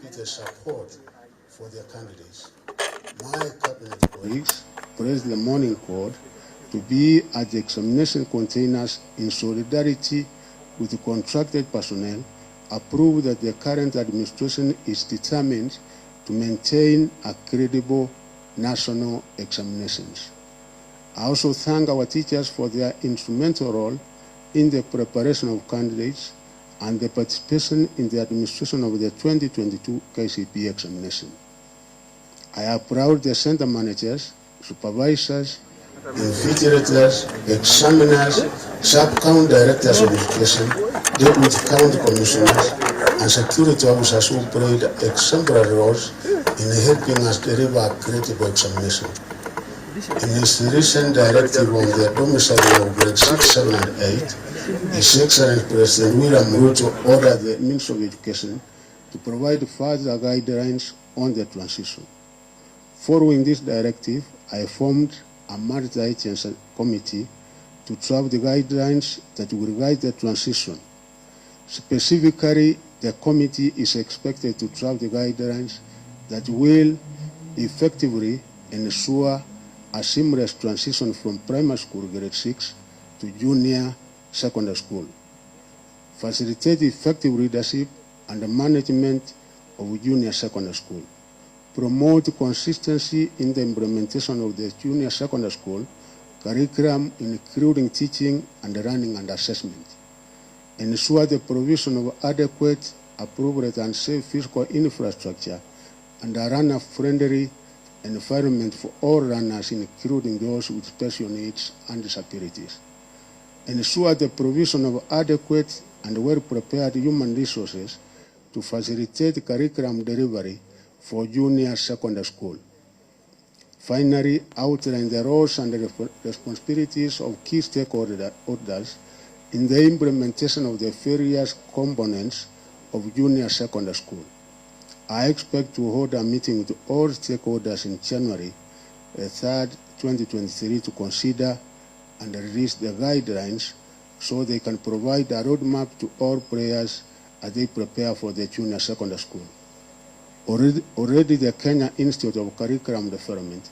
the support for their candidates. My cabinet colleagues pressed the morning code to be at the examination containers in solidarity with the contracted personnel, approved that the current administration is determined to maintain a credible national examinations. I also thank our teachers for their instrumental role in the preparation of candidates and the participation in the administration of the 2022 Kcpe examination. I applaud the center managers, supervisors, invigilators, examiners, sub-count directors of education, deputy count commissioners, and security officers who played exemplary roles in helping us deliver a credible examination. In his recent directive on the domicile of grade 6, 7, and 8, His Excellency President William Ruto ordered the Ministry of Education to provide further guidelines on the transition. Following this directive, I formed a multi-agency committee to draft the guidelines that will guide the transition. Specifically, the committee is expected to draft the guidelines that will effectively ensure a seamless transition from primary school grade 6 to junior secondary school, facilitate effective leadership and management of junior secondary school, promote consistency in the implementation of the junior secondary school curriculum, including teaching and learning and assessment, ensure the provision of adequate, appropriate, and safe physical infrastructure and a runner-friendly environment for all runners, including those with special needs and disabilities. Ensure the provision of adequate and well-prepared human resources to facilitate curriculum delivery for junior secondary school. Finally, outline the roles and the responsibilities of key stakeholders in the implementation of the various components of junior secondary school. I expect to hold a meeting with all stakeholders in January 3rd, 2023 to consider and release the guidelines so they can provide a roadmap to all players as they prepare for the junior secondary school. Already the Kenya Institute of Curriculum Development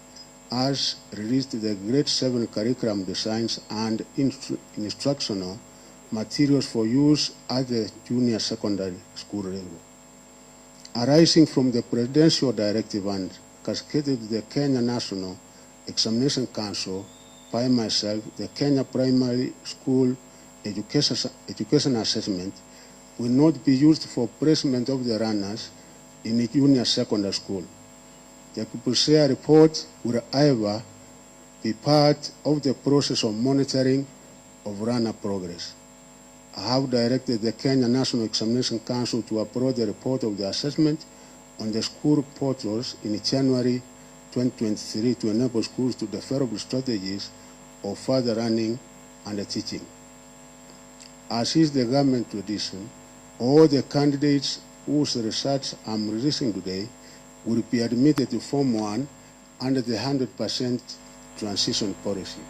has released the grade 7 curriculum designs and instructional materials for use at the junior secondary school level. Arising from the Presidential Directive and cascaded to the Kenya National Examination Council, by myself, the Kenya Primary School Education Assessment will not be used for placement of the runners in a junior secondary school. The Kcpe report will, however, be part of the process of monitoring of runner progress. I have directed the Kenya National Examination Council to upload the report of the assessment on the school portals in January 2023 to enable schools to develop strategies of further learning and teaching. As is the government tradition, all the candidates whose research I'm releasing today will be admitted to Form 1 under the 100% transition policy.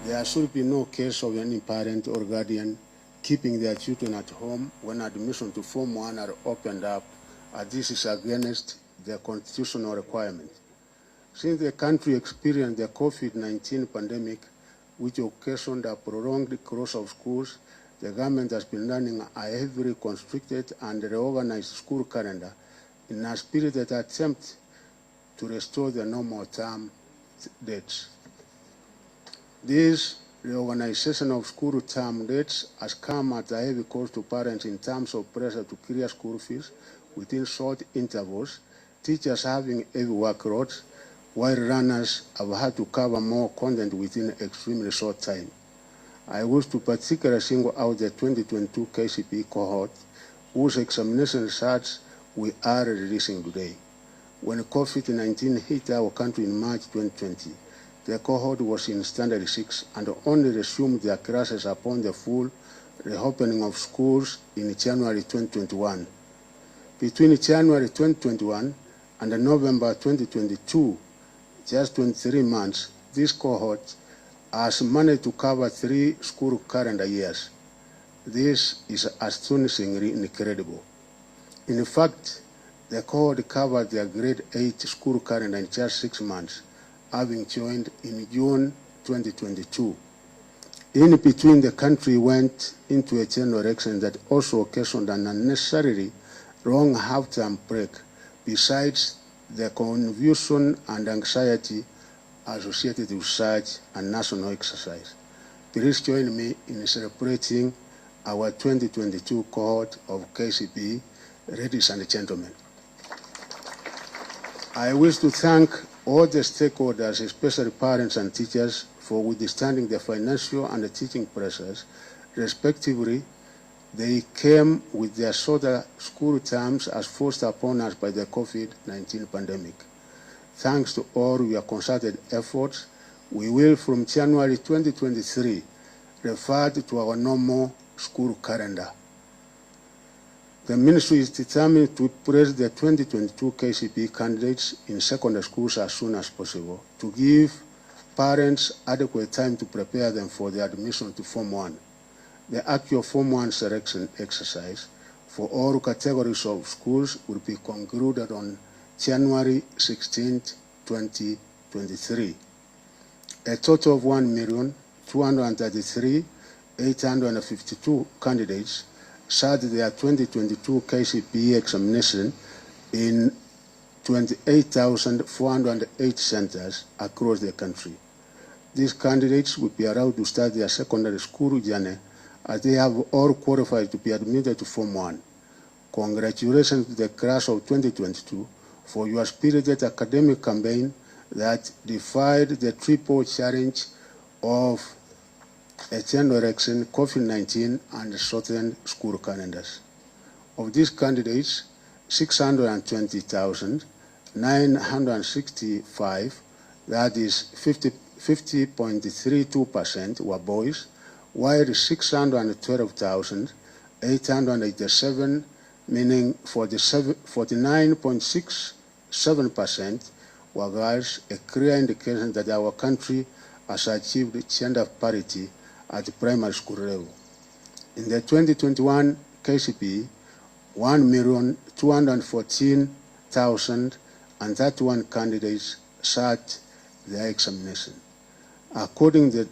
There should be no case of any parent or guardian keeping their children at home when admission to Form 1 are opened up, as this is against the constitutional requirement. Since the country experienced the COVID-19 pandemic, which occasioned a prolonged close of schools, the government has been running a heavily constricted and reorganized school calendar in a spirited attempt to restore the normal term dates. This reorganization of school term dates has come at a heavy cost to parents in terms of pressure to clear school fees within short intervals, teachers having heavy workloads, while runners have had to cover more content within an extremely short time. I wish to particularly single out the 2022 Kcpe cohort, whose examination results we are releasing today. When COVID-19 hit our country in March 2020, the cohort was in Standard 6 and only resumed their classes upon the full reopening of schools in January 2021. Between January 2021 and November 2022, just 23 months, this cohort has managed to cover 3 school calendar years. This is astonishingly incredible. In fact, The cohort covered their grade 8 school calendar in just 6 months, having joined in June 2022. In between, the country went into a general election that also occasioned an unnecessarily long half-term break, besides the confusion and anxiety associated with such a national exercise. Please join me in celebrating our 2022 cohort of Kcpe, ladies and gentlemen. I wish to thank all the stakeholders, especially parents and teachers, for withstanding the financial and the teaching pressures. Respectively, they came with their shorter school terms as forced upon us by the COVID-19 pandemic. Thanks to all your concerted efforts, we will, from January 2023, revert to our normal school calendar. The Ministry is determined to place the 2022 Kcpe candidates in secondary schools as soon as possible to give parents adequate time to prepare them for their admission to Form 1. The actual Form 1 selection exercise for all categories of schools will be concluded on January 16, 2023. A total of 1,233,852 candidates sat their 2022 Kcpe examination in 28,408 centers across the country. These candidates will be allowed to start their secondary school journey as they have all qualified to be admitted to Form 1. Congratulations to the class of 2022 for your spirited academic campaign that defied the triple challenge of a general election, COVID-19, and shortened school calendars. Of these candidates, 620,965, that is 50.32%, were boys, while 612,887, meaning 49.67%, were girls, a clear indication that our country has achieved gender parity at the primary school level. In the 2021 Kcpe, 1,214,031 candidates sat their examination. According to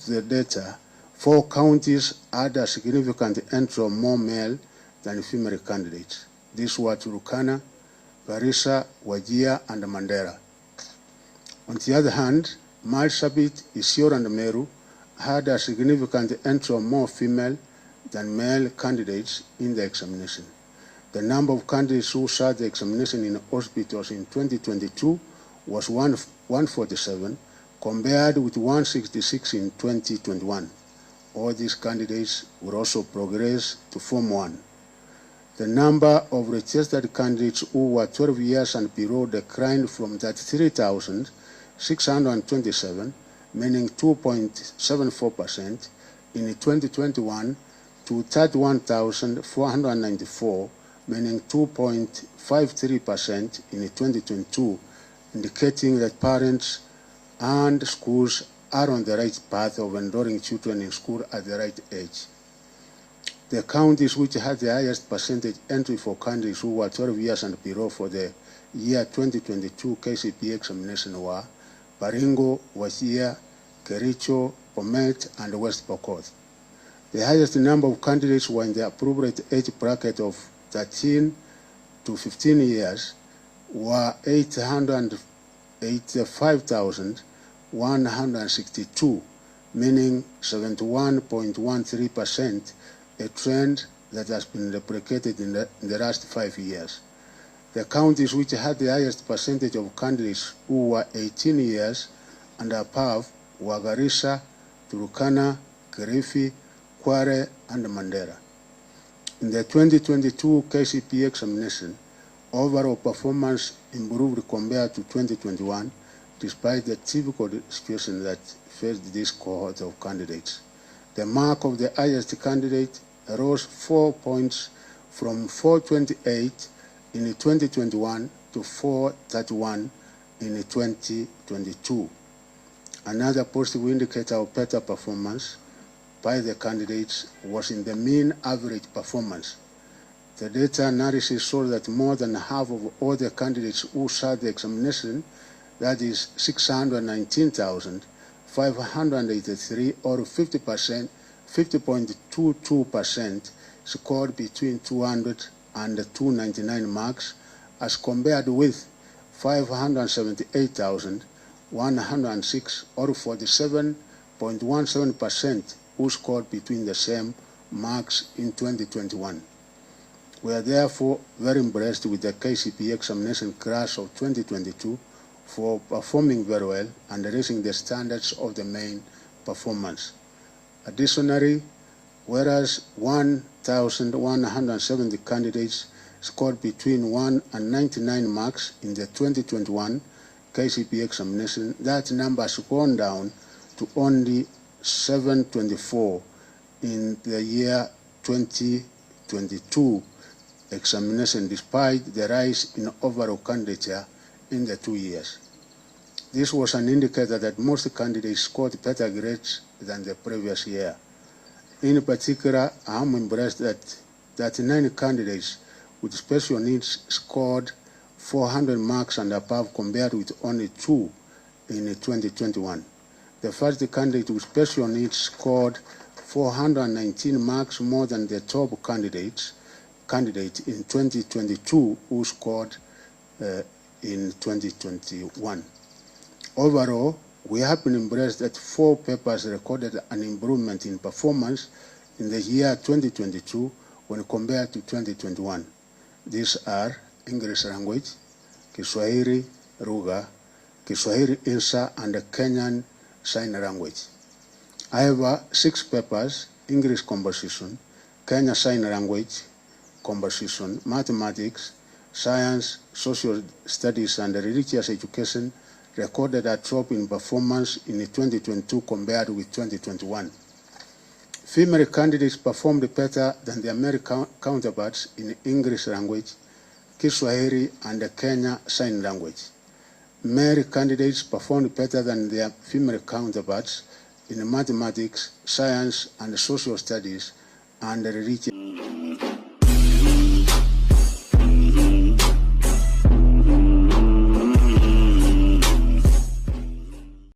the data, 4 counties had a significant entry of more male than female candidates. These were Turkana, Garissa, Wajir, and Mandera. On the other hand, Marsabit, Isiolo, and Meru had a significant entry of more female than male candidates in the examination. The number of candidates who sat the examination in hospitals in 2022 was 147, compared with 166 in 2021. All these candidates will also progress to Form 1. The number of registered candidates who were 12 years and below declined from 33,627, meaning 2.74% in 2021, to 31,494, meaning 2.53% in 2022, indicating that parents and schools are on the right path of enrolling children in school at the right age. The counties which had the highest percentage entry for candidates who were 12 years and below for the year 2022 Kcpe examination were Baringo, Wajir, Kericho, Bomet, and West Pokot. The highest number of candidates were in the appropriate age bracket of 13 to 15 years, were 885,162, meaning 71.13%, a trend that has been replicated in the last 5 years. The counties which had the highest percentage of candidates who were 18 years and above were Garissa, Turkana, Kilifi, Kwale, and Mandera. In the 2022 Kcpe examination, overall performance improved compared to 2021, despite the difficult situation that faced this cohort of candidates. The mark of the highest candidate rose 4 points from 428 in 2021 to 431 in 2022. Another positive indicator of better performance by the candidates was in the mean average performance. The data analysis showed that more than half of all the candidates who sat the examination, that is 619,583, or 50.22%, scored between 200 and 299 marks, as compared with 578,106, or 47.17%, who scored between the same marks in 2021. We are therefore very impressed with the Kcpe examination class of 2022 for performing very well and raising the standards of the main performance. Additionally, whereas 1,170 candidates scored between 1 and 99 marks in the 2021 Kcpe examination, that number has gone down to only 724 in the year 2022 examination, despite the rise in overall candidature in the 2 years. This was an indicator that most candidates scored better grades than the previous year. In particular, I am impressed that 9 candidates with special needs scored 400 marks and above, compared with only 2 in 2021. The first candidate with special needs scored 419 marks more than the top candidate in 2022 who scored in 2021. Overall, we have been impressed that 4 papers recorded an improvement in performance in the year 2022 when compared to 2021. These are English language, Kiswahili Lugha, Kiswahili Insa, and Kenyan Sign Language. However, 6 papers, English Composition, Kenya Sign Language Composition, Mathematics, Science, Social Studies, and Religious Education, recorded a drop in performance in 2022 compared with 2021. Female candidates performed better than their male counterparts in English language, Kiswahili, and Kenya Sign Language. Male candidates performed better than their female counterparts in mathematics, science, and social studies, and religion.